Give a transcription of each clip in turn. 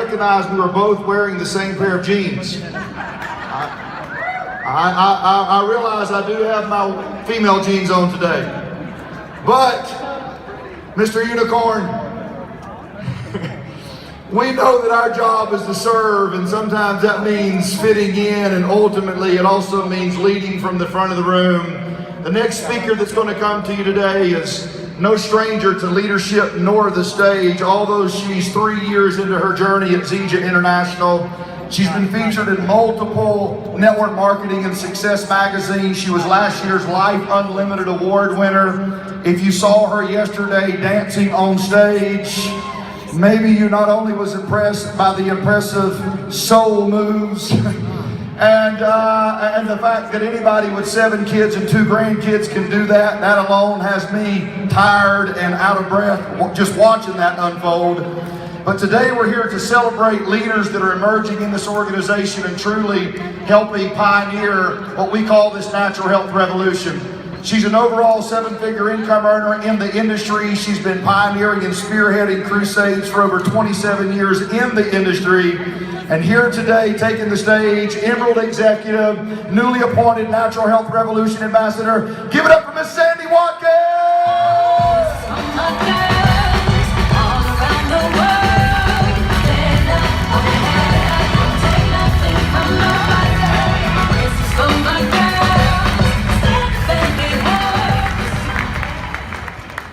recognized we were both wearing the same pair of jeans. I realize I do have my female jeans on today. But, Mr. Unicorn, we know that our job is to serve, and sometimes that means fitting in, and ultimately it also means leading from the front of the room. The next speaker that's going to come to you today is no stranger to leadership nor the stage, although she's 3 years into her journey at Zija International. She's been featured in multiple network marketing and success magazines. She was last year's Life Unlimited Award winner. If you saw her yesterday dancing on stage, maybe you not only was impressed by the impressive soul moves and the fact that anybody with 7 kids and 2 grandkids can do that, that alone has me tired and out of breath just watching that unfold. But today we're here to celebrate leaders that are emerging in this organization and truly helping pioneer what we call this natural health revolution. She's an overall 7-figure income earner in the industry. She's been pioneering and spearheading crusades for over 27 years in the industry. And here today, taking the stage, Emerald Executive, newly appointed Natural Health Revolution Ambassador. Give it up for Miss Sandy Watkins!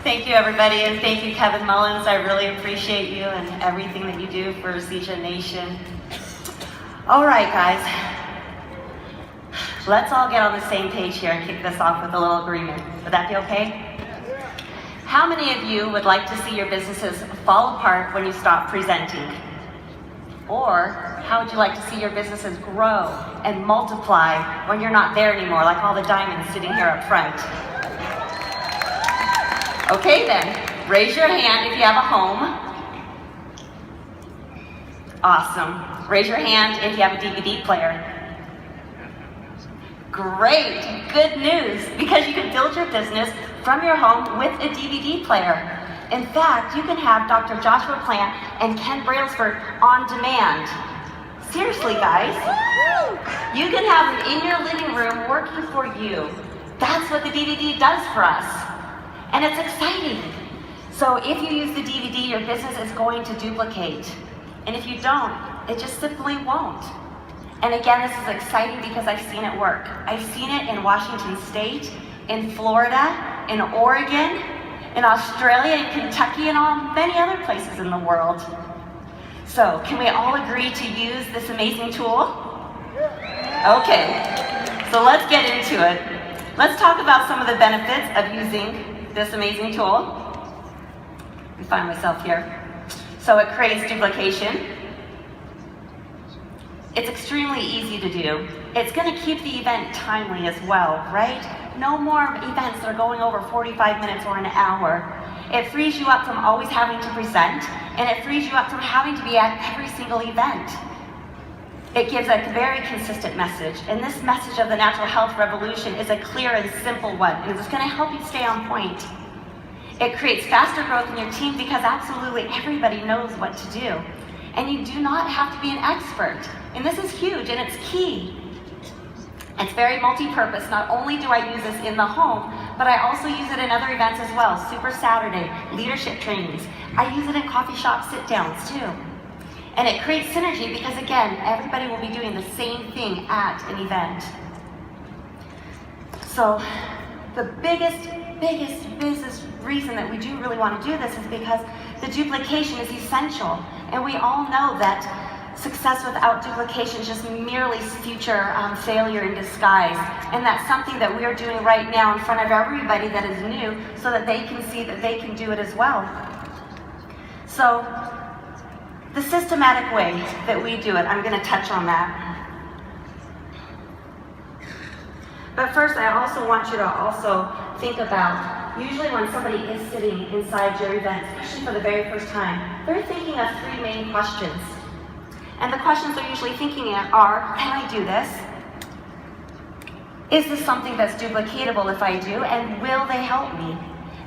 Thank you, everybody, and thank you, Kevin Mullins. I really appreciate you and everything that you do for Zija Nation. All right, guys. Let's all get on the same page here and kick this off with a little agreement. Would that be okay? How many of you would like to see your businesses fall apart when you stop presenting? Or how would you like to see your businesses grow and multiply when you're not there anymore, like all the diamonds sitting here up front? Okay then, raise your hand if you have a home. Awesome. Raise your hand if you have a DVD player. Great, good news, because you can build your business from your home with a DVD player. In fact, you can have Dr. Joshua Plant and Ken Brailsford on demand. Seriously, guys. You can have them in your living room working for you. That's what the DVD does for us. And it's exciting. So if you use the DVD, your business is going to duplicate. And if you don't, it just simply won't. And again, this is exciting because I've seen it work. I've seen it in Washington State, in Florida, in Oregon, in Australia, in Kentucky, and many other places in the world. So can we all agree to use this amazing tool? Okay, so let's get into it. Let's talk about some of the benefits of using this amazing tool. Let me find myself here. So it creates duplication. It's extremely easy to do. It's going to keep the event timely as well, right? No more events that are going over 45 minutes or an hour. It frees you up from always having to present, and it frees you up from having to be at every single event. It gives a very consistent message, and this message of the natural health revolution is a clear and simple one, and it's going to help you stay on point. It creates faster growth in your team because absolutely everybody knows what to do. And you do not have to be an expert. And this is huge, and it's key. It's very multi-purpose. Not only do I use this in the home, but I also use it in other events as well. Super Saturday, leadership trainings. I use it in coffee shop sit-downs too. And it creates synergy because, again, everybody will be doing the same thing at an event. So the biggest business reason that we do really want to do this is because the duplication is essential. And we all know that success without duplication is just merely future failure in disguise. And that's something that we are doing right now in front of everybody that is new so that they can see that they can do it as well. So the systematic way that we do it, I'm going to touch on that. But first, I also want you to also think about, usually when somebody is sitting inside your event, especially for the very first time, they're thinking of 3 main questions. And the questions they're usually thinking are, can I do this? Is this something that's duplicatable if I do? And will they help me?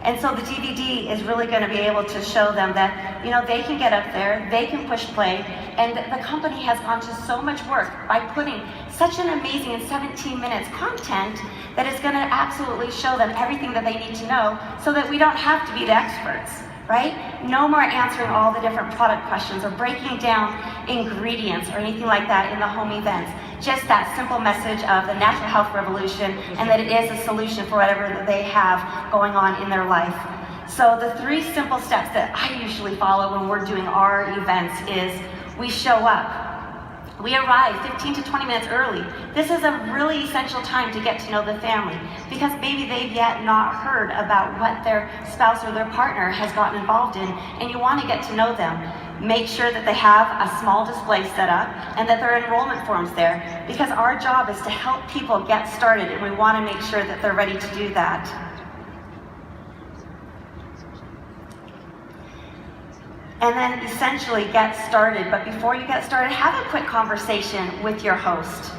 And so the DVD is really going to be able to show them that, they can get up there, they can push play, and the company has gone to so much work by putting such an amazing 17 minutes content that is going to absolutely show them everything that they need to know so that we don't have to be the experts, right? No more answering all the different product questions or breaking down ingredients or anything like that in the home events. Just that simple message of the natural health revolution and that it is a solution for whatever that they have going on in their life. So the 3 simple steps that I usually follow when we're doing our events is we show up. We arrive 15 to 20 minutes early. This is a really essential time to get to know the family because maybe they've yet not heard about what their spouse or their partner has gotten involved in, and you want to get to know them. Make sure that they have a small display set up and that there are enrollment forms there because our job is to help people get started and we want to make sure that they're ready to do that. And then essentially get started, but before you get started, have a quick conversation with your host.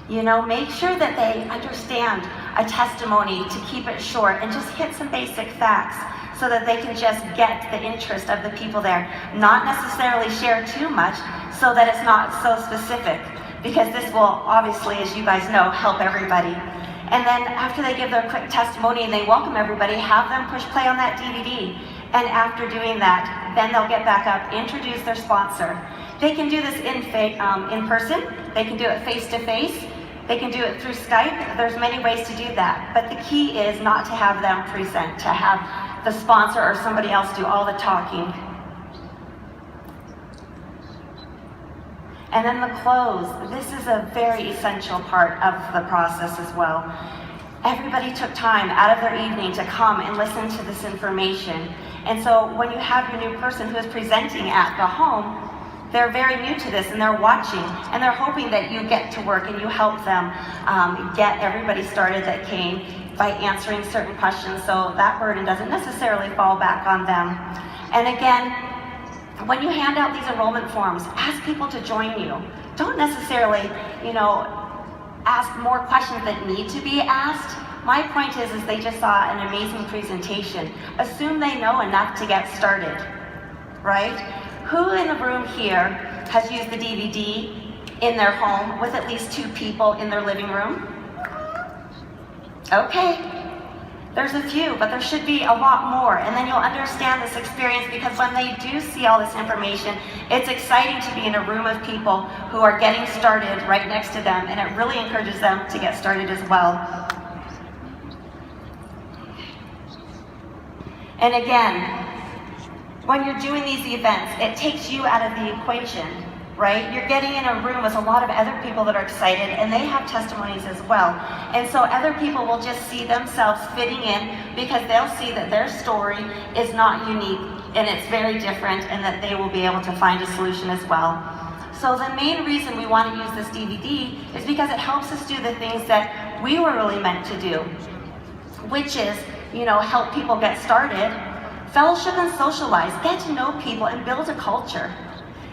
Make sure that they understand a testimony to keep it short and just hit some basic facts so that they can just get the interest of the people there. Not necessarily share too much so that it's not so specific, because this will obviously, as you guys know, help everybody. And then after they give their quick testimony and they welcome everybody, have them push play on that DVD. And after doing that, then they'll get back up, introduce their sponsor. They can do this in person, they can do it face-to-face, they can do it through Skype. There's many ways to do that. But the key is not to have them present, to have the sponsor or somebody else do all the talking. And then the close. This is a very essential part of the process as well. Everybody took time out of their evening to come and listen to this information. And so when you have your new person who is presenting at the home, they're very new to this and they're watching and they're hoping that you get to work and you help them get everybody started that came by answering certain questions so that burden doesn't necessarily fall back on them. And again, when you hand out these enrollment forms, ask people to join you. Don't necessarily, ask more questions that need to be asked. My point is they just saw an amazing presentation. Assume they know enough to get started, right? Who in the room here has used the DVD in their home with at least 2 people in their living room? Okay. There's a few, but there should be a lot more, and then you'll understand this experience because when they do see all this information, it's exciting to be in a room of people who are getting started right next to them, and it really encourages them to get started as well. And again, when you're doing these events, it takes you out of the equation, right? You're getting in a room with a lot of other people that are excited and they have testimonies as well. And so other people will just see themselves fitting in because they'll see that their story is not unique and it's very different and that they will be able to find a solution as well. So the main reason we want to use this DVD is because it helps us do the things that we were really meant to do, which is, help people get started, fellowship and socialize, get to know people and build a culture.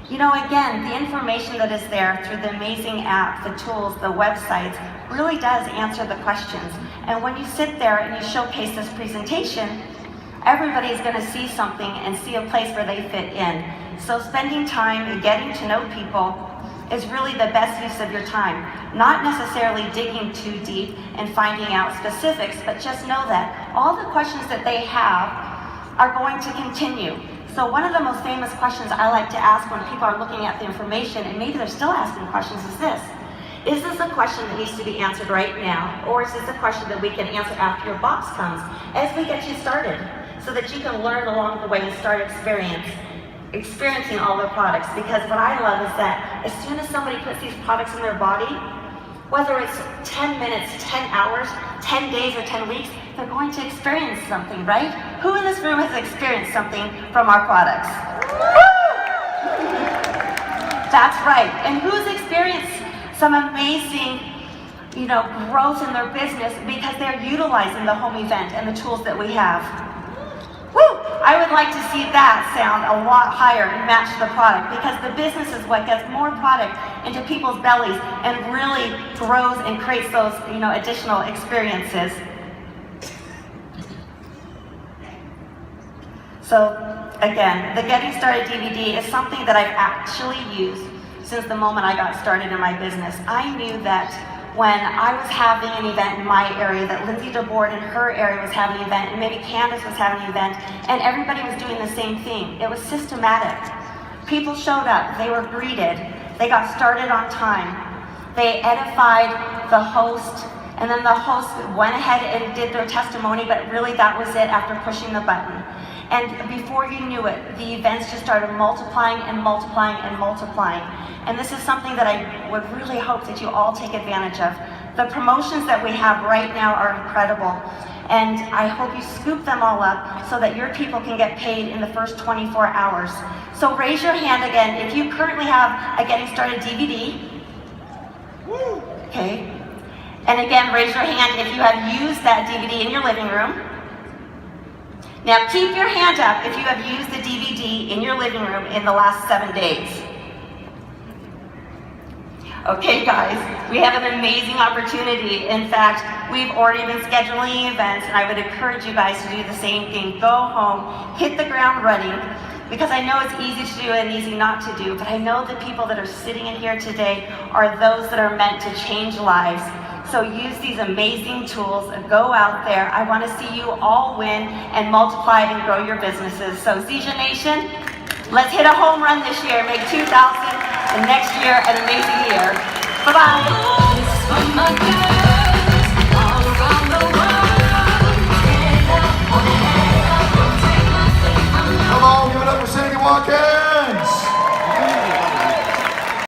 Again, the information that is there through the amazing app, the tools, the websites, really does answer the questions. And when you sit there and you showcase this presentation, everybody is going to see something and see a place where they fit in. So spending time and getting to know people is really the best use of your time. Not necessarily digging too deep and finding out specifics, but just know that all the questions that they have are going to continue. So one of the most famous questions I like to ask when people are looking at the information, and maybe they're still asking questions, is this. Is this a question that needs to be answered right now? Or is this a question that we can answer after your box comes as we get you started so that you can learn along the way and start experiencing all the products? Because what I love is that as soon as somebody puts these products in their body, whether it's 10 minutes, 10 hours, 10 days, or 10 weeks, they're going to experience something, right? Who in this room has experienced something from our products? That's right. And who's experienced some amazing, growth in their business because they're utilizing the home event and the tools that we have? Woo! I would like to see that sound a lot higher and match the product because the business is what gets more product into people's bellies and really grows and creates those, additional experiences. So again, the Getting Started DVD is something that I've actually used since the moment I got started in my business. I knew that when I was having an event in my area, that Lindsay DeBoard in her area was having an event, and maybe Candace was having an event, and everybody was doing the same thing. It was systematic. People showed up, they were greeted, they got started on time, they edified the host, and then the host went ahead and did their testimony, but really that was it after pushing the button. And before you knew it, the events just started multiplying and multiplying and multiplying. And this is something that I would really hope that you all take advantage of. The promotions that we have right now are incredible. And I hope you scoop them all up so that your people can get paid in the first 24 hours. So raise your hand again if you currently have a Getting Started DVD. Okay. And again, raise your hand if you have used that DVD in your living room. Now keep your hand up if you have used the DVD in your living room in the last 7 days. Okay guys, we have an amazing opportunity. In fact, we've already been scheduling events, and I would encourage you guys to do the same thing. Go home, hit the ground running, because I know it's easy to do and easy not to do, but I know the people that are sitting in here today are those that are meant to change lives. So use these amazing tools and go out there. I want to see you all win and multiply and grow your businesses. So Zija Nation, let's hit a home run this year. Make 2000 and next year an amazing year. Bye-bye.